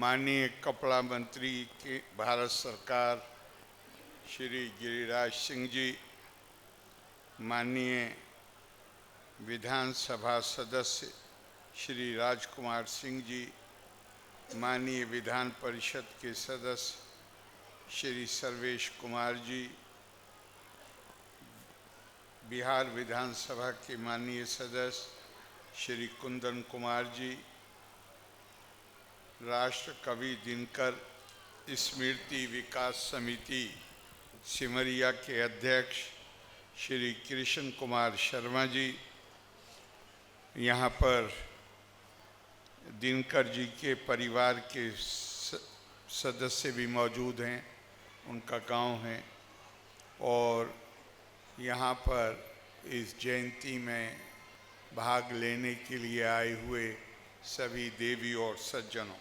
माननीय कपड़ा मंत्री के भारत सरकार श्री गिरिराज सिंह जी, माननीय विधानसभा सदस्य श्री राजकुमार सिंह जी, माननीय विधान परिषद के सदस्य श्री सर्वेश कुमार जी, बिहार विधानसभा के माननीय सदस्य श्री कुंदन कुमार जी, राष्ट्र कवि दिनकर स्मृति विकास समिति सिमरिया के अध्यक्ष श्री कृष्ण कुमार शर्मा जी, यहाँ पर दिनकर जी के परिवार के सदस्य भी मौजूद हैं, उनका गांव है, और यहाँ पर इस जयंती में भाग लेने के लिए आए हुए सभी देवी और सज्जनों,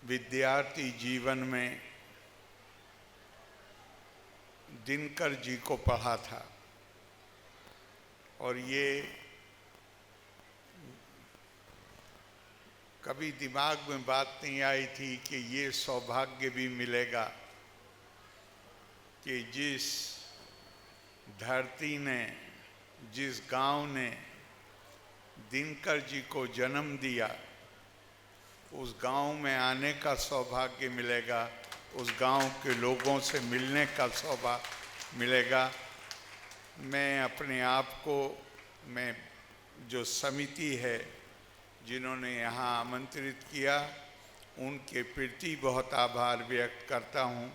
विद्यार्थी जीवन में दिनकर जी को पढ़ा था और ये कभी दिमाग में बात नहीं आई थी कि ये सौभाग्य भी मिलेगा कि जिस धरती ने, जिस गांव ने दिनकर जी को जन्म दिया, उस गांव में आने का सौभाग्य मिलेगा, उस गांव के लोगों से मिलने का सौभाग्य मिलेगा। मैं अपने आप को, मैं जो समिति है जिन्होंने यहाँ आमंत्रित किया, उनके प्रति बहुत आभार व्यक्त करता हूँ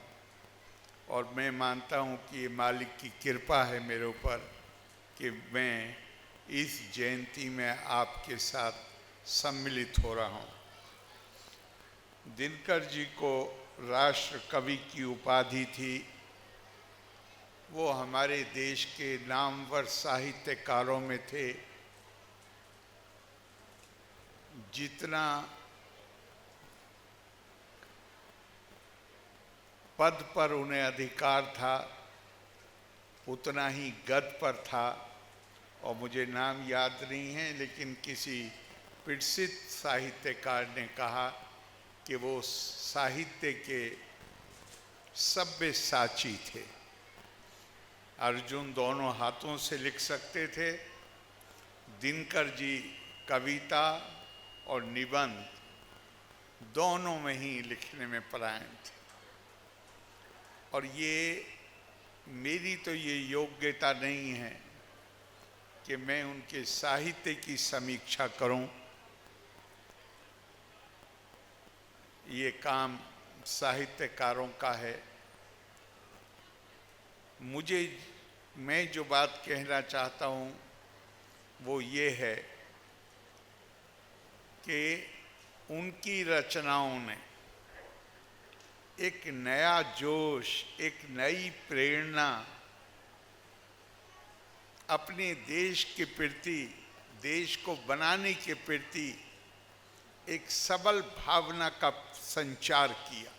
और मैं मानता हूँ कि ये मालिक की कृपा है मेरे ऊपर कि मैं इस जयंती में आपके साथ सम्मिलित हो रहा हूँ। दिनकर जी को राष्ट्र कवि की उपाधि थी। वो हमारे देश के नामवर साहित्यकारों में थे। जितना पद पर उन्हें अधिकार था उतना ही गद पर था, और मुझे नाम याद नहीं है, लेकिन किसी प्रसिद्ध साहित्यकार ने कहा कि वो साहित्य के सब्यसाची थे। अर्जुन दोनों हाथों से लिख सकते थे, दिनकर जी कविता और निबंध दोनों में ही लिखने में परायण थे। और ये मेरी तो ये योग्यता नहीं है कि मैं उनके साहित्य की समीक्षा करूं। ये काम साहित्यकारों का है। मैं जो बात कहना चाहता हूँ वो ये है कि उनकी रचनाओं ने एक नया जोश, एक नई प्रेरणा अपने देश के प्रति, देश को बनाने के प्रति एक सबल भावना का संचार किया।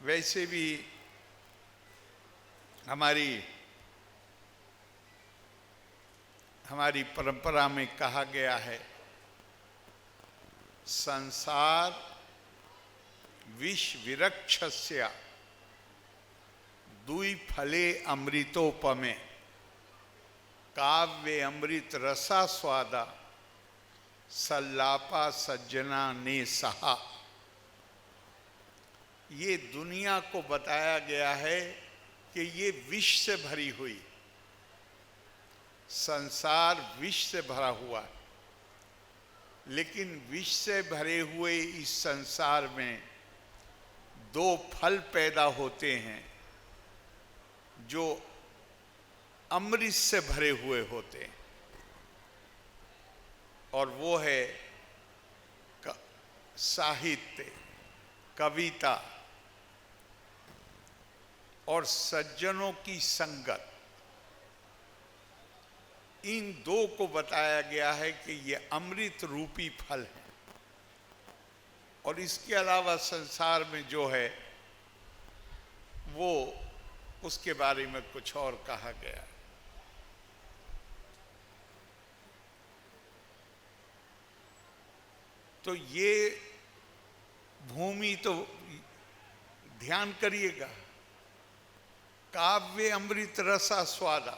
वैसे भी हमारी परंपरा में कहा गया है, संसार विष विरक्षस्य दुई फले अमृतोपमे काव्य अमृत रसा स्वादा सल्लापा सज्जना ने सहा। ये दुनिया को बताया गया है कि ये विष से भरी हुई, संसार विष से भरा हुआ है, लेकिन विष से भरे हुए इस संसार में दो फल पैदा होते हैं जो अमृत से भरे हुए होते हैं, और वो है साहित्य, कविता और सज्जनों की संगत। इन दो को बताया गया है कि ये अमृत रूपी फल है, और इसके अलावा संसार में जो है वो उसके बारे में कुछ और कहा गया। तो ये भूमि तो ध्यान करिएगा, काव्य अमृत रसा स्वादा।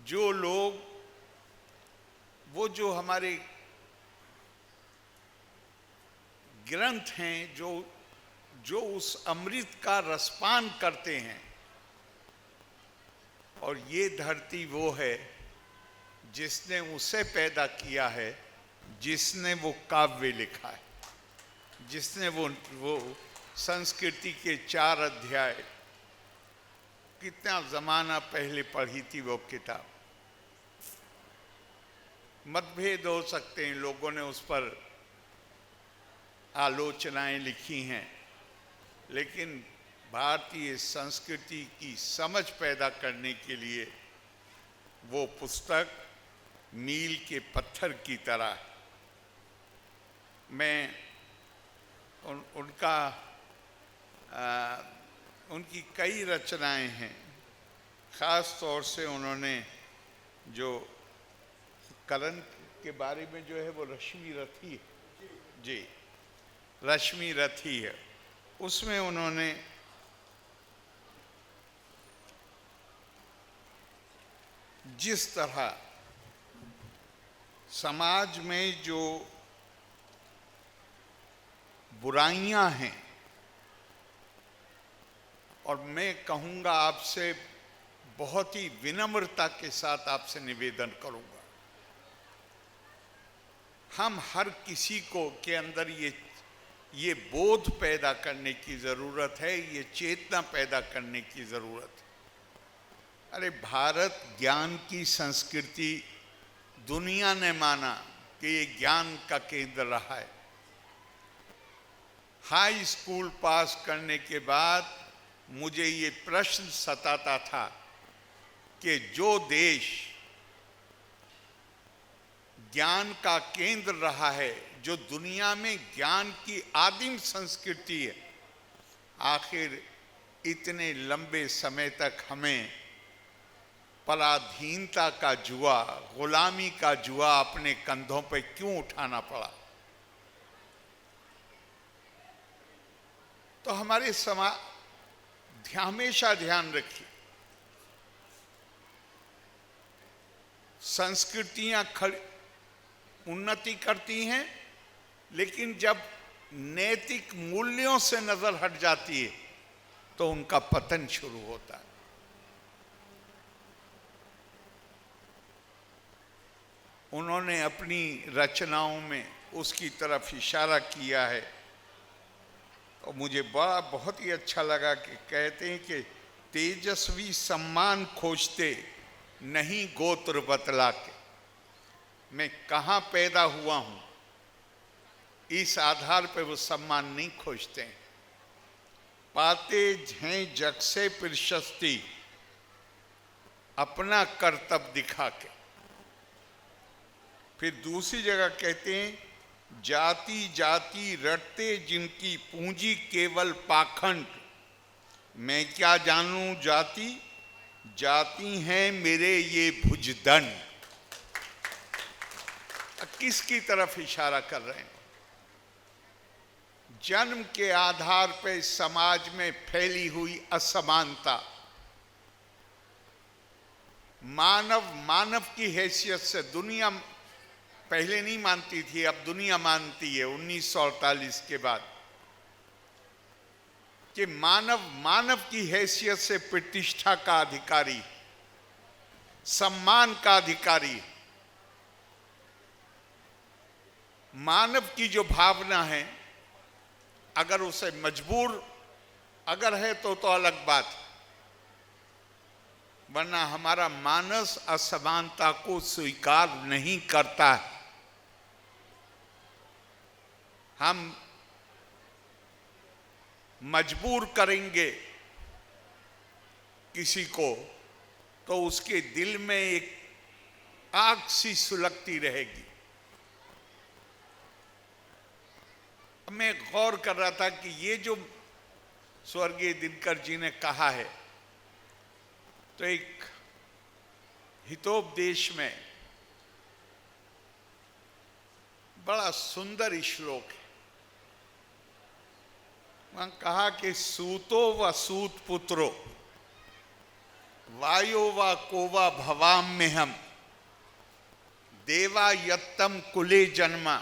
जो लोग, वो जो हमारे ग्रंथ हैं, जो उस अमृत का रसपान करते हैं, और ये धरती वो है जिसने उसे पैदा किया है, जिसने वो काव्य लिखा है, जिसने वो संस्कृति के 4 अध्याय, कितना जमाना पहले पढ़ी थी वो किताब। मतभेद हो सकते हैं, लोगों ने उस पर आलोचनाएं लिखी हैं, लेकिन भारतीय संस्कृति की समझ पैदा करने के लिए वो पुस्तक मील के पत्थर की तरह है। मैं उनकी कई रचनाएं हैं, ख़ास तौर से उन्होंने जो कलन के बारे में जो है वो रश्मि रथी जी, रश्मि रथी है, उसमें उन्होंने जिस तरह समाज में जो बुराइयां हैं, और मैं कहूँगा आपसे, बहुत ही विनम्रता के साथ आपसे निवेदन करूँगा, हम हर किसी को के अंदर ये बोध पैदा करने की ज़रूरत है, ये चेतना पैदा करने की ज़रूरत है। अरे भारत ज्ञान की संस्कृति, दुनिया ने माना कि ये ज्ञान का केंद्र रहा है। हाई स्कूल पास करने के बाद मुझे ये प्रश्न सताता था कि जो देश ज्ञान का केंद्र रहा है, जो दुनिया में ज्ञान की आदिम संस्कृति है, आखिर इतने लंबे समय तक हमें पराधीनता का जुआ, गुलामी का जुआ अपने कंधों पर क्यों उठाना पड़ा? तो हमारे हमेशा ध्यान रखिए, संस्कृतियां उन्नति करती हैं, लेकिन जब नैतिक मूल्यों से नजर हट जाती है तो उनका पतन शुरू होता है। उन्होंने अपनी रचनाओं में उसकी तरफ इशारा किया है, और मुझे बहुत ही अच्छा लगा कि कहते हैं कि तेजस्वी सम्मान खोजते नहीं गोत्र बतला के, मैं कहाँ पैदा हुआ हूँ इस आधार पर वो सम्मान नहीं खोजते हैं। पाते हैं जग से प्रशस्ति अपना कर्तव्य दिखा के। फिर दूसरी जगह कहते हैं, जाति जाति रटते जिनकी पूंजी केवल पाखंड, मैं क्या जानूं जाति, जाति हैं मेरे ये भुजदंड। किसकी तरफ इशारा कर रहे हैं? जन्म के आधार पर समाज में फैली हुई असमानता, मानव की हैसियत से दुनिया पहले नहीं मानती थी, अब दुनिया मानती है 1948 के बाद, कि मानव की हैसियत से प्रतिष्ठा का अधिकारी, सम्मान का अधिकारी। मानव की जो भावना है, अगर उसे मजबूर अगर है तो अलग बात, वरना हमारा मानस असमानता को स्वीकार नहीं करता है। हम मजबूर करेंगे किसी को तो उसके दिल में एक आग सी सुलगती रहेगी। मैं गौर कर रहा था कि ये जो स्वर्गीय दिनकर जी ने कहा है, तो एक हितोपदेश में बड़ा सुंदर श्लोक है। वहां कहा कि सूतो व सूत पुत्रो वायो व कोवा भवाम में हम देवा यत्तम कुले जन्मा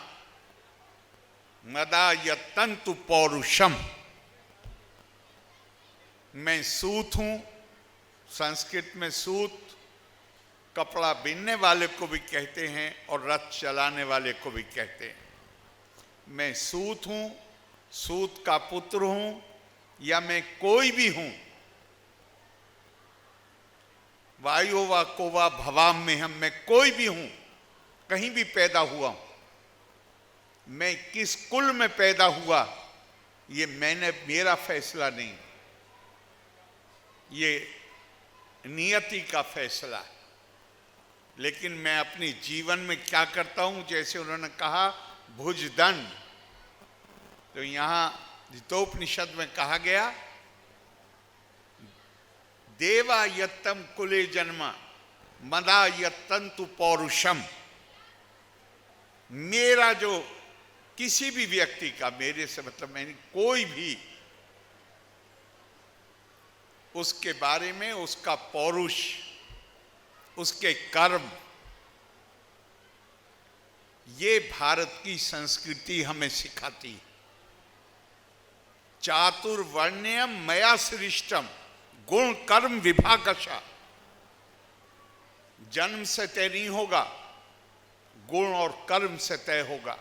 मदा यत्तंतु पौरुषम। मैं सूत हूं, संस्कृत में सूत कपड़ा बिनने वाले को भी कहते हैं और रथ चलाने वाले को भी कहते हैं। मैं सूत हूं, सूत का पुत्र हूं, या मैं कोई भी हूं। वायु व कोवा भवाम में हम, मैं कोई भी हूं, कहीं भी पैदा हुआ हूं, मैं किस कुल में पैदा हुआ ये मेरा फैसला नहीं, ये नियति का फैसला है। लेकिन मैं अपने जीवन में क्या करता हूं, जैसे उन्होंने कहा भुजदंड, तो यहां हितोपनिषद में कहा गया देवा यत्तम कुले जन्मा मदा यत्तंतु पौरुषम। मेरा जो किसी भी व्यक्ति का, मेरे से मतलब मैंने कोई भी, उसके बारे में उसका पौरुष, उसके कर्म, ये भारत की संस्कृति हमें सिखाती है। चातुर्वर्ण्यम मया सृष्टम गुण कर्म विभागशा। जन्म से तय नहीं होगा, गुण और कर्म से तय होगा।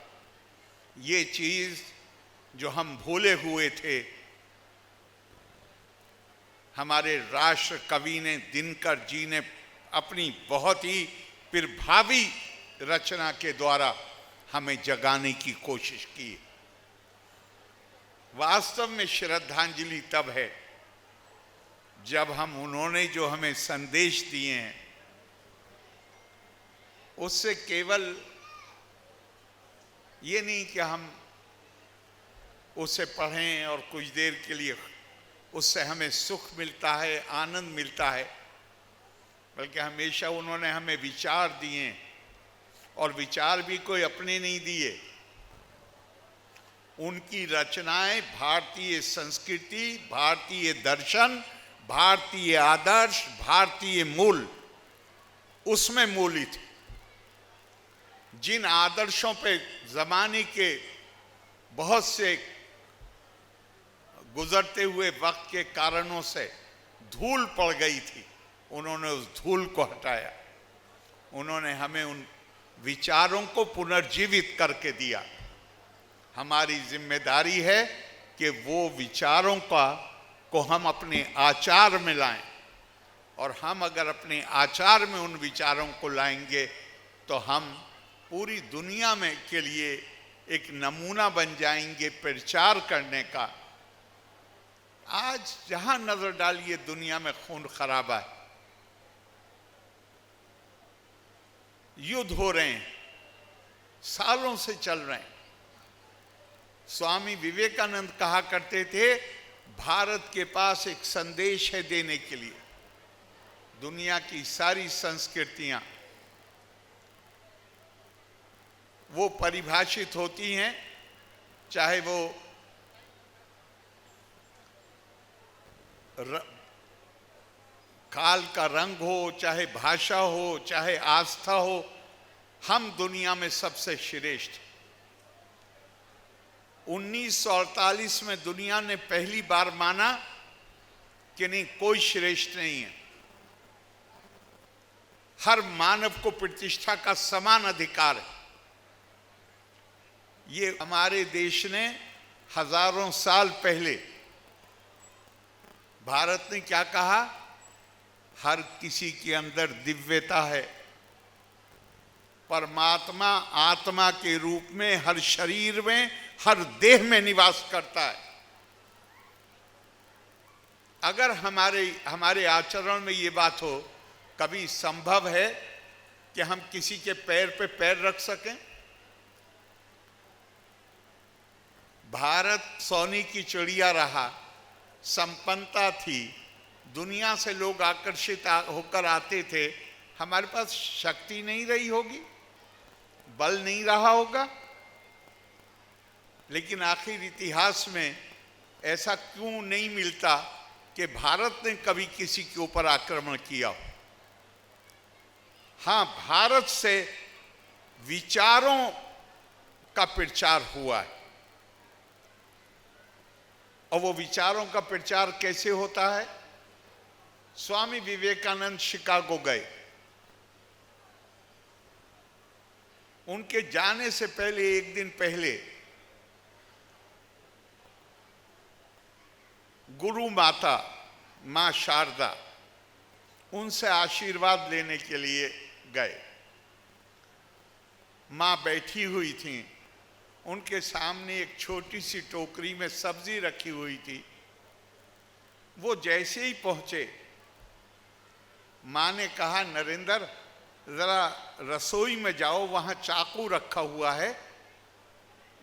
ये चीज जो हम भूले हुए थे, हमारे राष्ट्र कवि ने, दिनकर जी ने अपनी बहुत ही प्रभावी रचना के द्वारा हमें जगाने की कोशिश की। वास्तव में श्रद्धांजलि तब है जब हम, उन्होंने जो हमें संदेश दिए हैं, उससे केवल ये नहीं कि हम उसे पढ़ें और कुछ देर के लिए उससे हमें सुख मिलता है, आनंद मिलता है, बल्कि हमेशा उन्होंने हमें विचार दिए, और विचार भी कोई अपने नहीं दिए। उनकी रचनाएं भारतीय संस्कृति, भारतीय दर्शन, भारतीय आदर्श, भारतीय मूल, उसमें मूलित। जिन आदर्शों पे जमाने के बहुत से गुजरते हुए वक्त के कारणों से धूल पड़ गई थी, उन्होंने उस धूल को हटाया। उन्होंने हमें उन विचारों को पुनर्जीवित करके दिया। हमारी जिम्मेदारी है कि वो विचारों को हम अपने आचार में लाएं, और हम अगर अपने आचार में उन विचारों को लाएंगे तो हम पूरी दुनिया में के लिए एक नमूना बन जाएंगे प्रचार करने का। आज जहां नजर डालिए दुनिया में खून खराबा है, युद्ध हो रहे हैं, सालों से चल रहे हैं। स्वामी विवेकानंद कहा करते थे, भारत के पास एक संदेश है देने के लिए। दुनिया की सारी संस्कृतियां वो परिभाषित होती हैं, चाहे वो काल का रंग हो, चाहे भाषा हो, चाहे आस्था हो, हम दुनिया में सबसे श्रेष्ठ। 1948 में दुनिया ने पहली बार माना कि नहीं, कोई श्रेष्ठ नहीं है, हर मानव को प्रतिष्ठा का समान अधिकार है। ये हमारे देश ने हजारों साल पहले, भारत ने क्या कहा, हर किसी के अंदर दिव्यता है, परमात्मा आत्मा के रूप में हर शरीर में, हर देह में निवास करता है। अगर हमारे आचरण में ये बात हो, कभी संभव है कि हम किसी के पैर पे पैर रख सकें? भारत सोने की चिड़िया रहा, संपन्नता थी, दुनिया से लोग आकर्षित होकर आते थे। हमारे पास शक्ति नहीं रही होगी, बल नहीं रहा होगा, लेकिन आखिर इतिहास में ऐसा क्यों नहीं मिलता कि भारत ने कभी किसी के ऊपर आक्रमण किया हो। हाँ, भारत से विचारों का प्रचार हुआ है, और वो विचारों का प्रचार कैसे होता है। स्वामी विवेकानंद शिकागो गए, उनके जाने से पहले एक दिन पहले गुरु माता मां शारदा उनसे आशीर्वाद लेने के लिए गए। मां बैठी हुई थी, उनके सामने एक छोटी सी टोकरी में सब्जी रखी हुई थी। वो जैसे ही पहुंचे, मां ने कहा, नरेंद्र जरा रसोई में जाओ, वहां चाकू रखा हुआ है,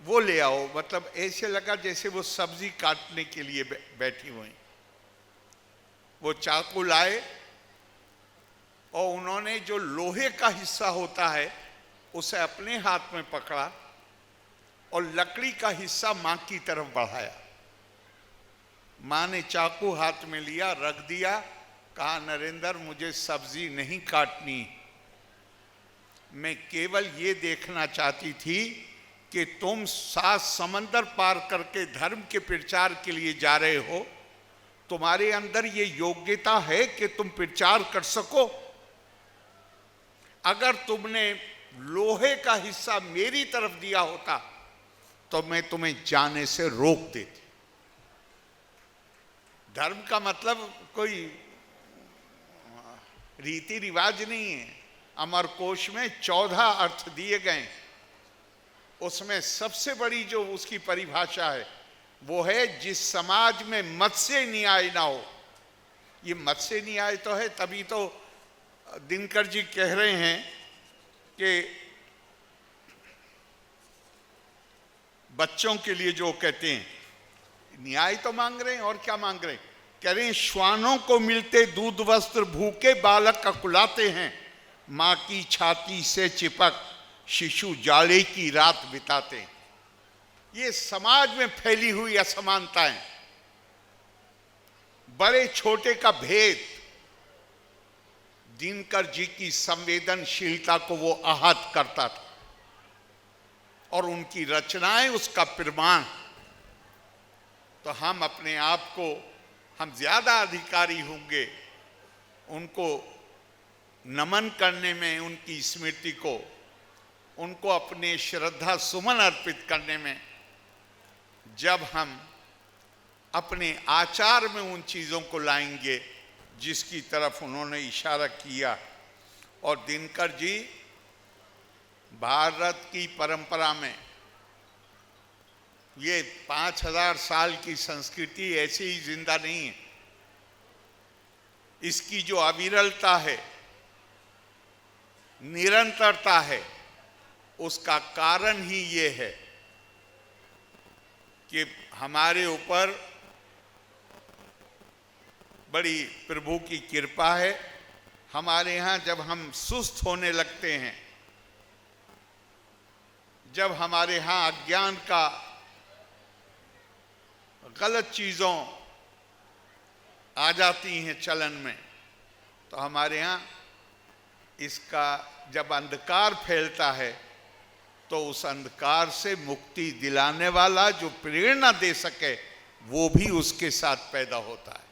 वो ले आओ। मतलब ऐसे लगा जैसे वो सब्जी काटने के लिए बैठी हुई। वो चाकू लाए और उन्होंने जो लोहे का हिस्सा होता है उसे अपने हाथ में पकड़ा और लकड़ी का हिस्सा मां की तरफ बढ़ाया। मां ने चाकू हाथ में लिया, रख दिया, कहा, नरेंद्र मुझे सब्जी नहीं काटनी, मैं केवल ये देखना चाहती थी कि तुम 7 समंदर पार करके धर्म के प्रचार के लिए जा रहे हो, तुम्हारे अंदर ये योग्यता है कि तुम प्रचार कर सको। अगर तुमने लोहे का हिस्सा मेरी तरफ दिया होता तो मैं तुम्हें जाने से रोक देती। धर्म का मतलब कोई रीति रिवाज नहीं है। अमर कोश में 14 अर्थ दिए गए, उसमें सबसे बड़ी जो उसकी परिभाषा है वो है, जिस समाज में मत्स्य न्याय ना हो। ये मत्स्य न्याय तो है, तभी तो दिनकर जी कह रहे हैं कि बच्चों के लिए जो कहते हैं, न्याय तो मांग रहे हैं, और क्या मांग रहे हैं, कह रहे हैं श्वानों को मिलते दूध वस्त्र, भूखे बालक अकुलाते हैं, मां की छाती से चिपक शिशु जाड़े की रात बिताते हैं। ये समाज में फैली हुई असमानताएं, बड़े छोटे का भेद, दिनकर जी की संवेदनशीलता को वो आहत करता था, और उनकी रचनाएं उसका प्रमाण। तो हम अपने आप को, हम ज्यादा अधिकारी होंगे उनको नमन करने में, उनकी स्मृति को, उनको अपने श्रद्धा सुमन अर्पित करने में, जब हम अपने आचार में उन चीज़ों को लाएंगे जिसकी तरफ उन्होंने इशारा किया। और दिनकर जी भारत की परंपरा में, ये 5000 साल की संस्कृति ऐसे ही जिंदा नहीं है। इसकी जो अविरलता है, निरंतरता है, उसका कारण ही ये है कि हमारे ऊपर बड़ी प्रभु की कृपा है। हमारे यहाँ जब हम सुस्त होने लगते हैं, जब हमारे यहाँ अज्ञान का, गलत चीज़ों आ जाती हैं चलन में, तो हमारे यहाँ इसका जब अंधकार फैलता है तो उस अंधकार से मुक्ति दिलाने वाला जो प्रेरणा दे सके वो भी उसके साथ पैदा होता है।